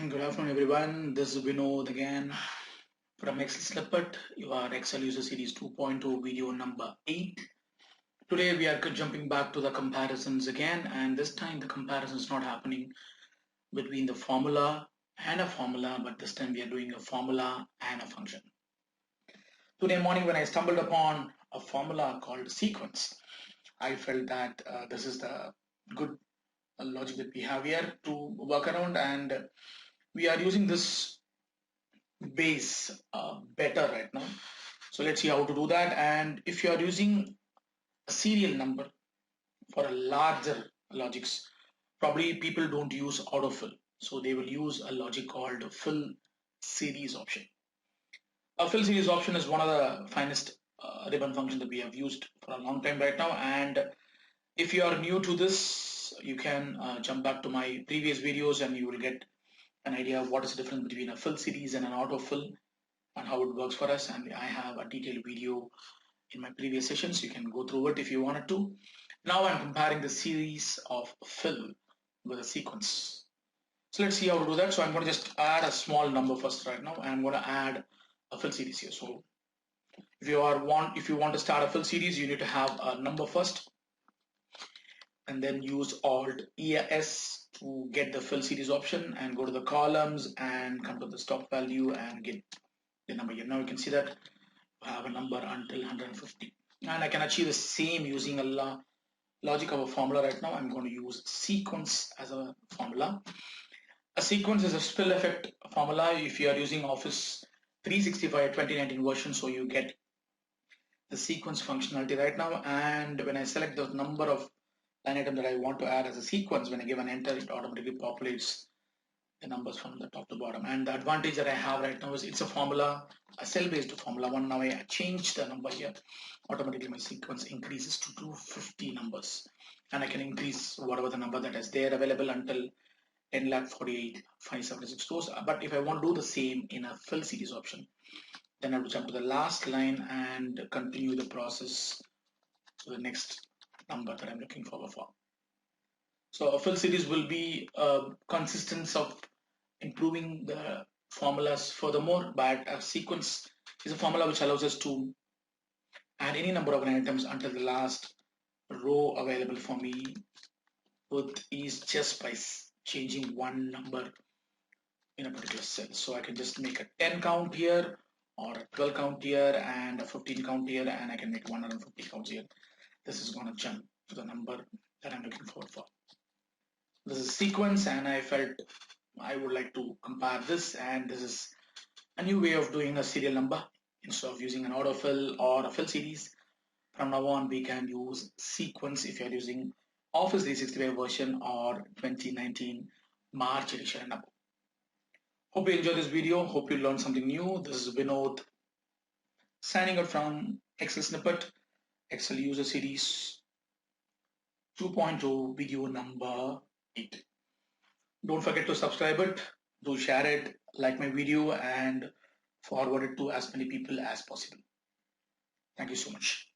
Good afternoon, everyone. This is Vinod again from Excel Snippet, your Excel User Series 2.0 video number 8. Today, we are jumping back to the comparisons again, and this time the comparison is not happening between the formula and a formula, but this time we are doing a formula and a function. Today morning, when I stumbled upon a formula called sequence, I felt that this is the good logic that we have here to work around, and we are using this base better right now. So let's see how to do that. And if you are using a serial number for a larger logics, probably people don't use autofill. So they will use a logic called fill series option. A fill series option is one of the finest ribbon functions that we have used for a long time right now. And if you are new to this, you can jump back to my previous videos and you will get an idea of what is the difference between a fill series and an autofill and how it works for us. And I have a detailed video in my previous sessions. You can go through it if you wanted to. Now I'm comparing the series of fill with a sequence. So let's see how to do that. So I'm going to just add a small number first right now. And I'm going to add a fill series here. So if you want to start a fill series, you need to have a number first and then use Alt ES to get the fill series option and go to the columns and come to the stop value and get the number here. Now you can see that I have a number until 150, and I can achieve the same using a logic of a formula. Right now I'm going to use sequence as a formula. A sequence is a spill effect formula if you are using Office 365 2019 version, so you get the sequence functionality right now. And when I select the number of line item that I want to add as a sequence, when I give an enter, it automatically populates the numbers from the top to bottom. And the advantage that I have right now is it's a formula, a cell-based formula one. Now I change the number here, automatically my sequence increases to 250 numbers, and I can increase whatever the number that is there available until 10,48,576 those. But if I want to do the same in a fill series option, then I have to jump to the last line and continue the process to the next number that I'm looking forward for. So a fill series will be a consistence of improving the formulas furthermore, but a sequence is a formula which allows us to add any number of items until the last row available for me with ease just by changing one number in a particular cell. So I can just make a 10 count here or a 12 count here and a 15 count here, and I can make 150 counts here. This is going to jump to the number that I'm looking forward for. This is sequence, and I felt I would like to compare this, and this is a new way of doing a serial number. Instead of using an autofill or a fill series, from now on we can use sequence if you're using Office 365 version or 2019 March edition and above. Hope you enjoyed this video. Hope you learned something new. This is Vinod signing out from Excel Snippet, Excel User Series 2.0 video number 8. Don't forget to subscribe it, do share it, like my video, and forward it to as many people as possible. Thank you so much.